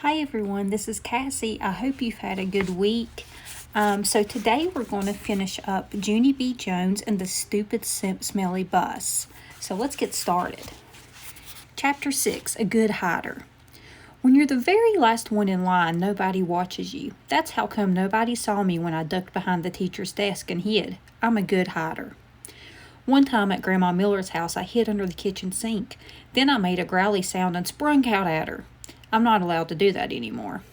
Hi everyone, this is Cassie. I hope you've had a good week. So today we're going to finish up Junie B. Jones and the Stupid Smelly Bus. So let's get started. Chapter 6, A Good Hider. When you're the very last one in line, nobody watches you. That's how come nobody saw me when I ducked behind the teacher's desk and hid. I'm a good hider. One time at Grandma Miller's house, I hid under the kitchen sink. Then I made a growly sound and sprung out at her. I'm not allowed to do that anymore.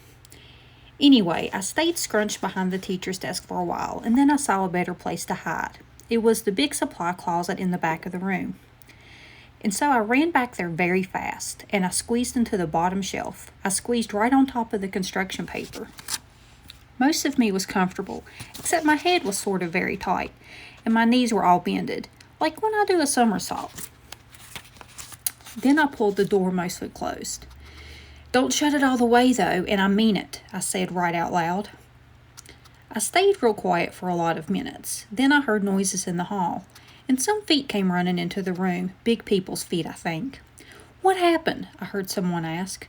Anyway, I stayed scrunched behind the teacher's desk for a while, and then I saw a better place to hide. It was the big supply closet in the back of the room. And so I ran back there very fast, and I squeezed into the bottom shelf. I squeezed right on top of the construction paper. Most of me was comfortable, except my head was sort of very tight, and my knees were all bended, like when I do a somersault. Then I pulled the door mostly closed. "Don't shut it all the way, though, and I mean it," I said right out loud. I stayed real quiet for a lot of minutes. Then I heard noises in the hall, and some feet came running into the room, big people's feet, I think. "What happened?" I heard someone ask.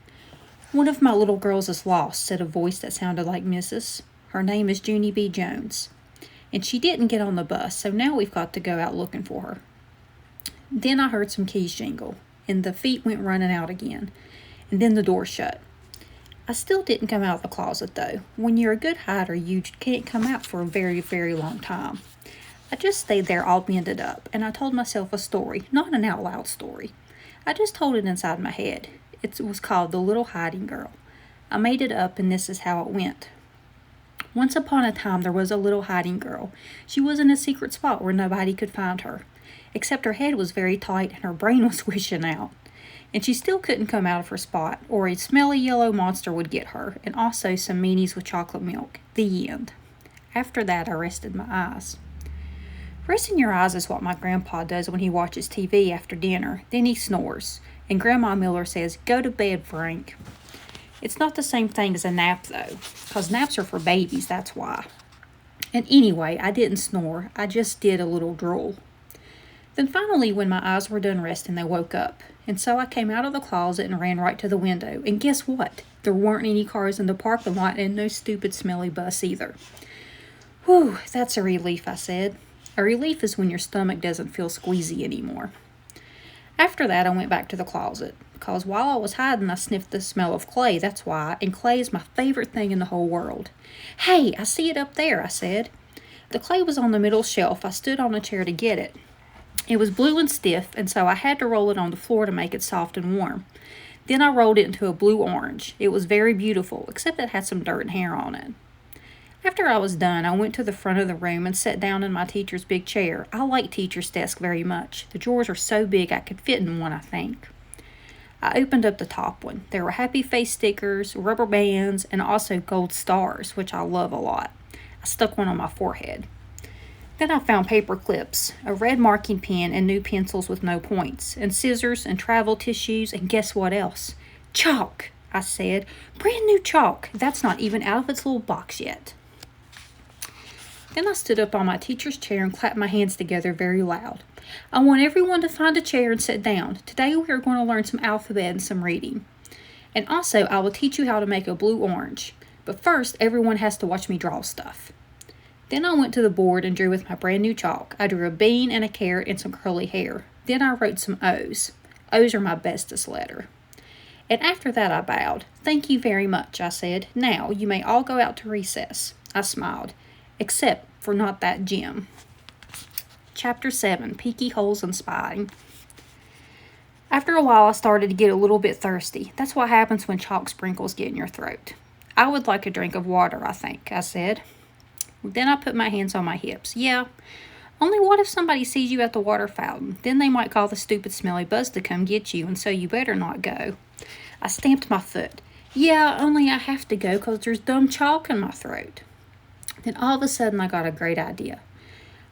"One of my little girls is lost," said a voice that sounded like Mrs. "Her name is Junie B. Jones, and she didn't get on the bus, so now we've got to go out looking for her." Then I heard some keys jingle, and the feet went running out again. And then the door shut. I still didn't come out of the closet, though. When you're a good hider, you can't come out for a very, very long time. I just stayed there all bended up, and I told myself a story, not an out loud story. I just told it inside my head. It was called The Little Hiding Girl. I made it up, and this is how it went. Once upon a time, there was a little hiding girl. She was in a secret spot where nobody could find her, except her head was very tight and her brain was wishing out. And she still couldn't come out of her spot, or a smelly yellow monster would get her, and also some meanies with chocolate milk. The end. After that, I rested my eyes. Resting your eyes is what my grandpa does when he watches TV after dinner. Then he snores, and Grandma Miller says, "Go to bed, Frank." It's not the same thing as a nap, though, because naps are for babies, that's why. And anyway, I didn't snore. I just did a little drool. Then finally, when my eyes were done resting, they woke up. And so I came out of the closet and ran right to the window. And guess what? There weren't any cars in the parking lot and no stupid smelly bus either. "Whew, that's a relief," I said. A relief is when your stomach doesn't feel squeezy anymore. After that, I went back to the closet. Because while I was hiding, I sniffed the smell of clay, that's why. And clay is my favorite thing in the whole world. "Hey, I see it up there," I said. The clay was on the middle shelf. I stood on a chair to get it. It was blue and stiff, and so I had to roll it on the floor to make it soft and warm. Then I rolled it into a blue-orange. It was very beautiful, except it had some dirt and hair on it. After I was done, I went to the front of the room and sat down in my teacher's big chair. I like teacher's desk very much. The drawers are so big I could fit in one, I think. I opened up the top one. There were happy face stickers, rubber bands, and also gold stars, which I love a lot. I stuck one on my forehead. Then I found paper clips, a red marking pen, and new pencils with no points, and scissors and travel tissues, and guess what else? "Chalk," I said. "Brand new chalk. That's not even out of its little box yet." Then I stood up on my teacher's chair and clapped my hands together very loud. "I want everyone to find a chair and sit down. Today we are going to learn some alphabet and some reading. And also I will teach you how to make a blue-orange. But first, everyone has to watch me draw stuff." Then I went to the board and drew with my brand new chalk. I drew a bean and a carrot and some curly hair. Then I wrote some O's. O's are my bestest letter. And after that I bowed. "Thank you very much," I said. "Now you may all go out to recess." I smiled. Except for not that Jim. Chapter 7, Peeky Holes and Spying. After a while I started to get a little bit thirsty. That's what happens when chalk sprinkles get in your throat. "I would like a drink of water, I think," I said. Then I put my hands on my hips. "Yeah, only what if somebody sees you at the water fountain? Then they might call the stupid smelly buzz to come get you, and so you better not go." I stamped my foot. "Yeah, only I have to go because there's dumb chalk in my throat." Then all of a sudden I got a great idea.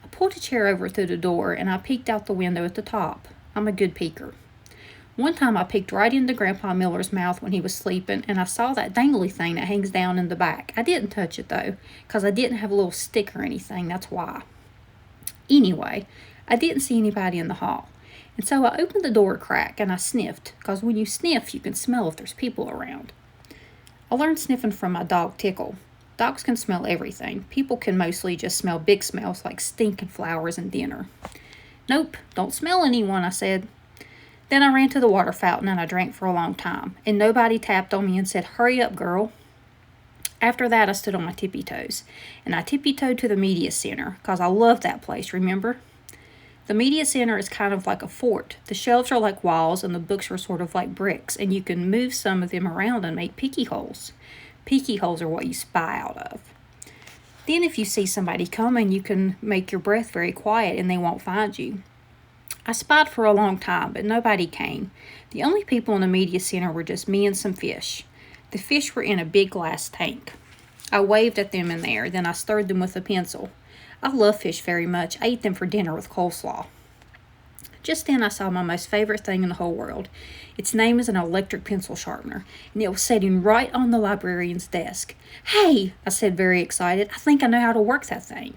I pulled a chair over through the door, and I peeked out the window at the top. I'm a good peeker. One time I peeked right into Grandpa Miller's mouth when he was sleeping, and I saw that dangly thing that hangs down in the back. I didn't touch it, though, because I didn't have a little stick or anything, that's why. Anyway, I didn't see anybody in the hall, and so I opened the door a crack, and I sniffed, because when you sniff, you can smell if there's people around. I learned sniffing from my dog Tickle. Dogs can smell everything. People can mostly just smell big smells like stinking flowers and dinner. Nope, don't smell anyone, I said. Then I ran to the water fountain and I drank for a long time, and nobody tapped on me and said, "Hurry up, girl." After that, I stood on my tippy toes, and I tippy-toed to the media center, because I love that place, remember? The media center is kind of like a fort. The shelves are like walls, and the books are sort of like bricks, and you can move some of them around and make peeky holes. Peeky holes are what you spy out of. Then if you see somebody coming, you can make your breath very quiet, and they won't find you. I spied for a long time, but nobody came. The only people in the media center were just me and some fish. The fish were in a big glass tank. I waved at them in there, then I stirred them with a pencil. I love fish very much. I eat them for dinner with coleslaw. Just then I saw my most favorite thing in the whole world. Its name is an electric pencil sharpener, and it was sitting right on the librarian's desk. "Hey," I said, very excited, "I think I know how to work that thing."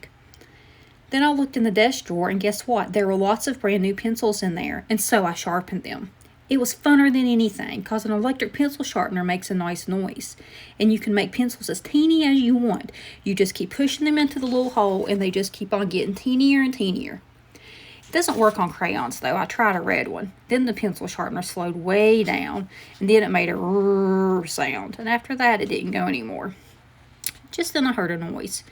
Then I looked in the desk drawer, and guess what? There were lots of brand new pencils in there, and so I sharpened them. It was funner than anything, because an electric pencil sharpener makes a nice noise. And you can make pencils as teeny as you want. You just keep pushing them into the little hole, and they just keep on getting teenier and teenier. It doesn't work on crayons, though. I tried a red one. Then the pencil sharpener slowed way down, and then it made a rrrr sound. And after that, it didn't go anymore. Just then I heard a noise.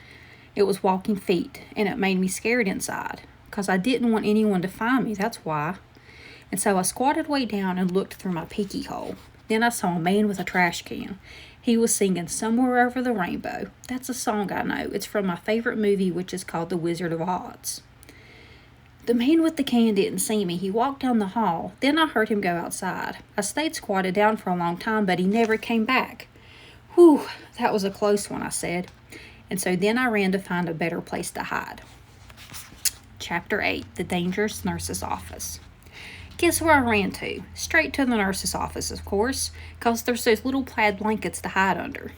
It was walking feet, and it made me scared inside, because I didn't want anyone to find me, that's why. And so I squatted way down and looked through my peeky hole. Then I saw a man with a trash can. He was singing "Somewhere Over the Rainbow." That's a song I know. It's from my favorite movie, which is called The Wizard of Oz. The man with the can didn't see me. He walked down the hall. Then I heard him go outside. I stayed squatted down for a long time, but he never came back. "Whew, that was a close one," I said. And so then I ran to find a better place to hide. Chapter 8, The Dangerous Nurse's Office. Guess where I ran to? Straight to the nurse's office, of course, because there's those little plaid blankets to hide under.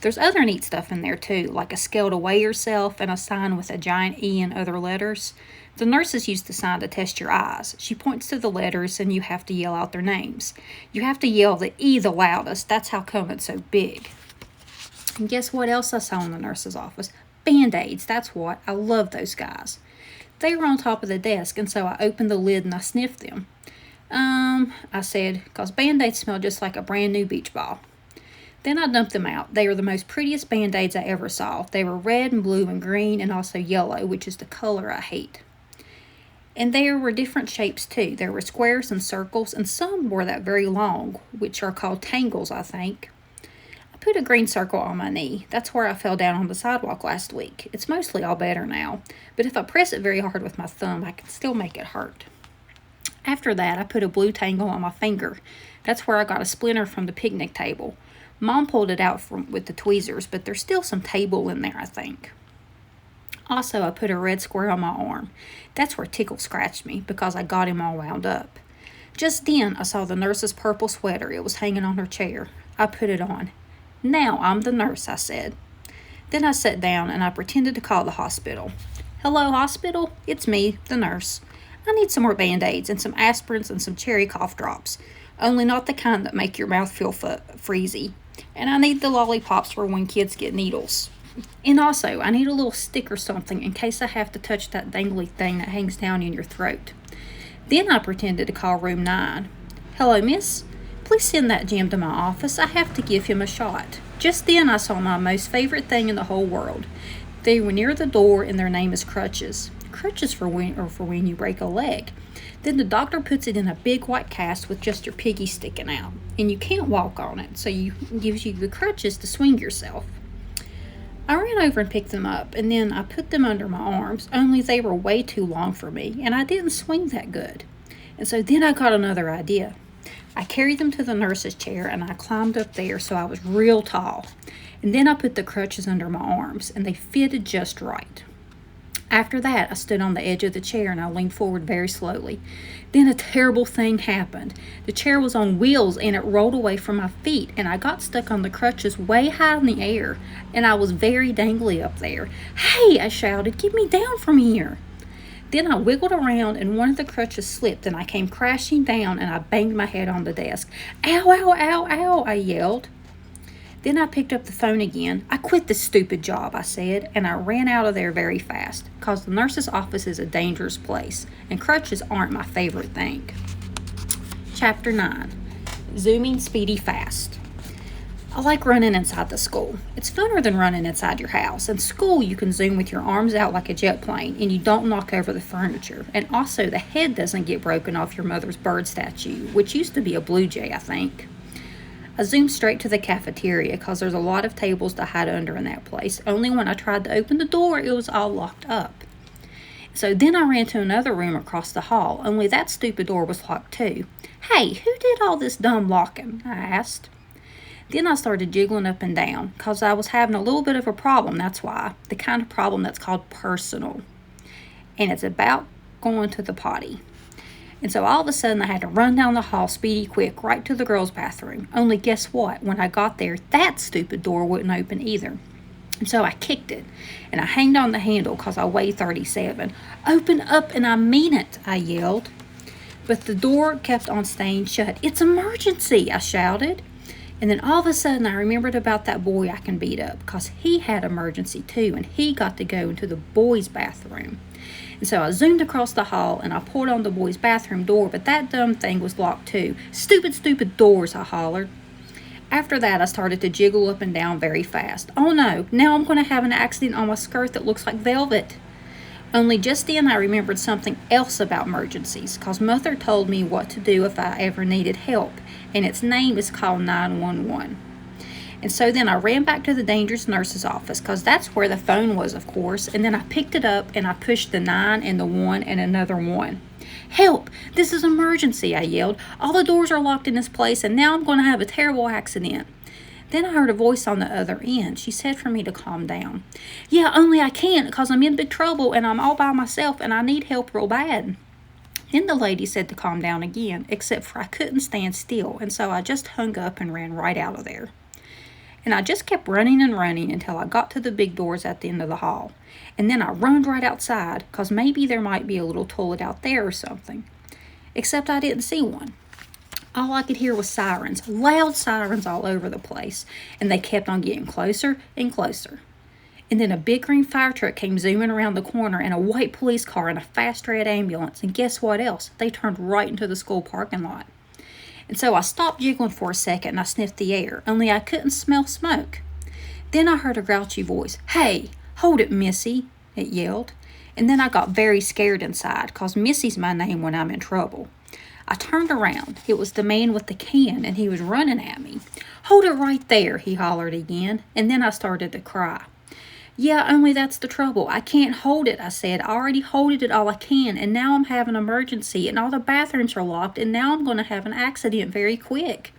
There's other neat stuff in there, too, like a scale to weigh yourself and a sign with a giant E and other letters. The nurses use the sign to test your eyes. She points to the letters, and you have to yell out their names. You have to yell the E the loudest. That's how come it's so big. And guess what else I saw in the nurse's office? Band-Aids, that's what. I love those guys. They were on top of the desk, and so I opened the lid and I sniffed them. I said, because Band-Aids smell just like a brand new beach ball. Then I dumped them out. They were the most prettiest Band-Aids I ever saw. They were red and blue and green and also yellow, which is the color I hate. And there were different shapes too. There were squares and circles, and some were that very long, which are called tangles, I think. I put a green circle on my knee. That's where I fell down on the sidewalk last week. It's mostly all better now, but if I press it very hard with my thumb, I can still make it hurt. After that, I put a blue tangle on my finger. That's where I got a splinter from the picnic table. Mom pulled it out with the tweezers, but there's still some table in there, I think. Also, I put a red square on my arm. That's where Tickle scratched me, because I got him all wound up. Just then, I saw the nurse's purple sweater. It was hanging on her chair. I put it on. "Now I'm the nurse," I said. Then I sat down and I pretended to call the hospital. "Hello, hospital? It's me, the nurse. I need some more Band-Aids and some aspirins and some cherry cough drops. Only not the kind that make your mouth feel freezy. And I need the lollipops for when kids get needles. And also, I need a little stick or something in case I have to touch that dangly thing that hangs down in your throat." Then I pretended to call room 9. "Hello, miss. Please send that Jim to my office. I have to give him a shot." Just then I saw my most favorite thing in the whole world. They were near the door, and their name is crutches. Crutches for when you break a leg. Then the doctor puts it in a big white cast with just your piggy sticking out. And you can't walk on it, so he gives you the crutches to swing yourself. I ran over and picked them up, and then I put them under my arms, only they were way too long for me, and I didn't swing that good. And so then I got another idea. I carried them to the nurse's chair, and I climbed up there so I was real tall. And then I put the crutches under my arms, and they fitted just right. After that, I stood on the edge of the chair, and I leaned forward very slowly. Then a terrible thing happened. The chair was on wheels, and it rolled away from my feet, and I got stuck on the crutches way high in the air, and I was very dangly up there. "Hey!" I shouted, "get me down from here." Then I wiggled around, and one of the crutches slipped, and I came crashing down, and I banged my head on the desk. "Ow, ow, ow, ow!" I yelled. Then I picked up the phone again. I quit this stupid job, I said, and I ran out of there very fast, because the nurse's office is a dangerous place, and crutches aren't my favorite thing. Chapter 9. Zooming Speedy Fast. I like running inside the school. It's funner than running inside your house. In school, you can zoom with your arms out like a jet plane, and you don't knock over the furniture. And also, the head doesn't get broken off your mother's bird statue, which used to be a blue jay, I think. I zoomed straight to the cafeteria because there's a lot of tables to hide under in that place. Only when I tried to open the door, it was all locked up. So then I ran to another room across the hall, only that stupid door was locked too. Hey, who did all this dumb locking? I asked. Then I started jiggling up and down, because I was having a little bit of a problem, that's why. The kind of problem that's called personal. And it's about going to the potty. And so all of a sudden I had to run down the hall speedy quick right to the girls' bathroom. Only guess what? When I got there, that stupid door wouldn't open either. And so I kicked it, and I hanged on the handle because I weigh 37. Open up, and I mean it, I yelled. But the door kept on staying shut. It's emergency, I shouted. And then all of a sudden I remembered about that boy I can beat up, because he had emergency too, and he got to go into the boys' bathroom. And so I zoomed across the hall, and I pulled on the boys' bathroom door, but that dumb thing was locked too. Stupid, stupid doors, I hollered. After that, I started to jiggle up and down very fast. Oh no, now I'm going to have an accident on my skirt that looks like velvet. Only just then I remembered something else about emergencies, because Mother told me what to do if I ever needed help, and its name is called 911. And so then I ran back to the dangerous nurse's office, because that's where the phone was, of course, and then I picked it up and I pushed the 9 and the 1 and another 1. Help! This is emergency, I yelled. All the doors are locked in this place, and now I'm going to have a terrible accident. Then I heard a voice on the other end. She said for me to calm down. Yeah, only I can't, because I'm in big trouble, and I'm all by myself, and I need help real bad. Then the lady said to calm down again, except for I couldn't stand still, and so I just hung up and ran right out of there. And I just kept running and running until I got to the big doors at the end of the hall. And then I runned right outside, because maybe there might be a little toilet out there or something. Except I didn't see one. All I could hear was sirens, loud sirens all over the place, and they kept on getting closer and closer. And then a big green fire truck came zooming around the corner, and a white police car and a fast red ambulance, and guess what else? They turned right into the school parking lot. And so I stopped jiggling for a second, and I sniffed the air, only I couldn't smell smoke. Then I heard a grouchy voice. Hey, hold it, Missy, it yelled. And then I got very scared inside, 'cause Missy's my name when I'm in trouble. I turned around. It was the man with the can, and he was running at me. Hold it right there, he hollered again, and then I started to cry. Yeah, only that's the trouble. I can't hold it, I said. I already holded it all I can, and now I'm having an emergency, and all the bathrooms are locked, and now I'm going to have an accident very quick.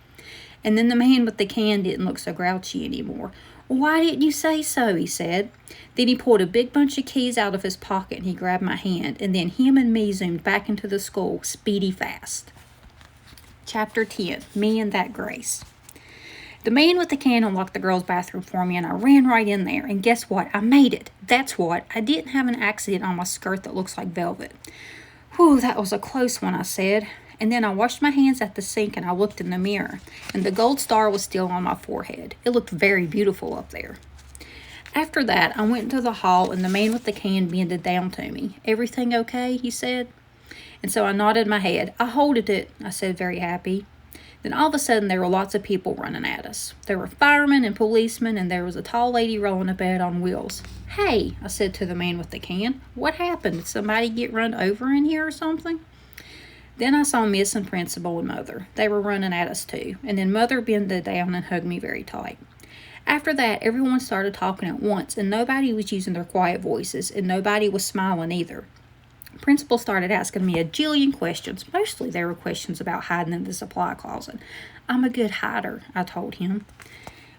And then the man with the can didn't look so grouchy anymore. Why didn't you say so, he said. Then he pulled a big bunch of keys out of his pocket, and he grabbed my hand, and then him and me zoomed back into the school, speedy fast. Chapter 10, Me and That Grace. The man with the can unlocked the girls' bathroom for me, and I ran right in there, and guess what? I made it. That's what. I didn't have an accident on my skirt that looks like velvet. Whew, that was a close one, I said. And then I washed my hands at the sink, and I looked in the mirror, and the gold star was still on my forehead. It looked very beautiful up there. After that, I went into the hall, and the man with the can bended down to me. Everything okay? He said. And so I nodded my head. I holded it, I said, very happy. Then all of a sudden, there were lots of people running at us. There were firemen and policemen, and there was a tall lady rolling a bed on wheels. Hey, I said to the man with the can, what happened? Did somebody get run over in here or something? Then I saw Miss and Principal and Mother. They were running at us too, and then Mother bended down and hugged me very tight. After that, everyone started talking at once, and nobody was using their quiet voices, and nobody was smiling either. Principal started asking me a jillion questions. Mostly they were questions about hiding in the supply closet. I'm a good hider, I told him.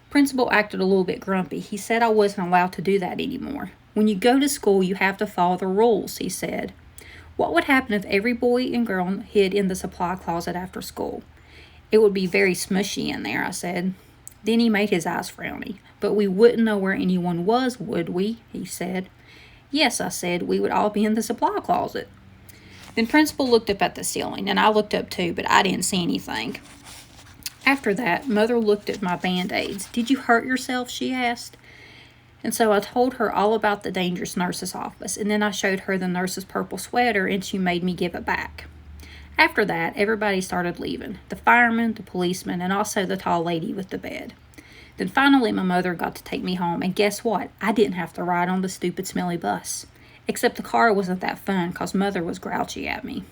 Principal acted a little bit grumpy. He said I wasn't allowed to do that anymore. When you go to school, you have to follow the rules, he said. What would happen if every boy and girl hid in the supply closet after school? It would be very smushy in there, I said. Then he made his eyes frowny. But we wouldn't know where anyone was, would we? He said. Yes, I said, we would all be in the supply closet. Then Principal looked up at the ceiling, and I looked up too, but I didn't see anything. After that, Mother looked at my Band-Aids. "Did you hurt yourself?" she asked. And so I told her all about the dangerous nurse's office, and then I showed her the nurse's purple sweater, and she made me give it back. After that, everybody started leaving. The firemen, the policemen, and also the tall lady with the bed. Then finally my mother got to take me home, and guess what? I didn't have to ride on the stupid smelly bus. Except the car wasn't that fun because Mother was grouchy at me.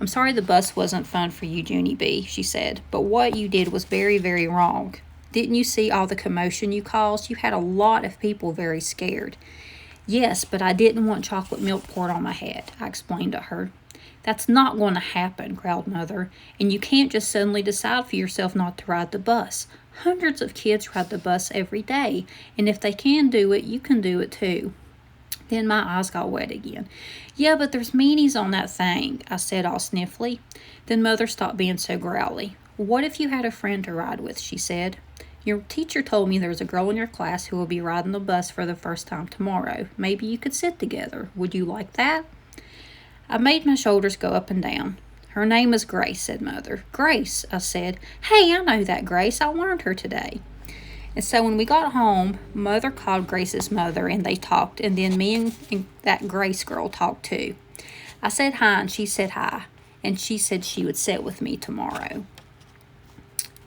"I'm sorry the bus wasn't fun for you, Junie B," she said, "but what you did was very, very wrong. Didn't you see all the commotion you caused? You had a lot of people very scared." "Yes, but I didn't want chocolate milk poured on my head," I explained to her. "That's not going to happen," growled Mother, "and you can't just suddenly decide for yourself not to ride the bus. Hundreds of kids ride the bus every day, and if they can do it, you can do it too." Then my eyes got wet again. "Yeah, but there's meanies on that thing," I said all sniffly. Then Mother stopped being so growly. "What if you had a friend to ride with?" she said. "Your teacher told me there's a girl in your class who will be riding the bus for the first time tomorrow. Maybe you could sit together. Would you like that?" I made my shoulders go up and down. "Her name is Grace," said Mother. "Grace," I said. "Hey, I know that Grace. I learned her today." And so when we got home, Mother called Grace's mother, and they talked, and then me and that Grace girl talked too. I said hi, and she said hi, and she said she would sit with me tomorrow.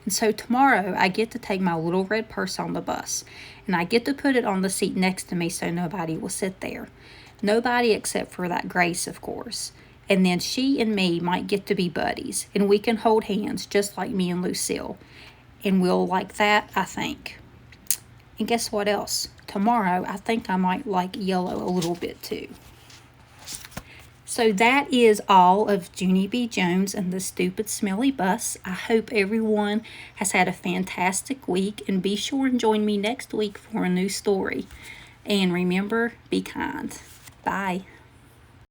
And so tomorrow, I get to take my little red purse on the bus, and I get to put it on the seat next to me so nobody will sit there. Nobody except for that Grace, of course. And then she and me might get to be buddies, and we can hold hands just like me and Lucille. And we'll like that, I think. And guess what else? Tomorrow, I think I might like yellow a little bit too. So that is all of Junie B. Jones and the Stupid Smelly Bus. I hope everyone has had a fantastic week, and be sure and join me next week for a new story. And remember, be kind. Bye.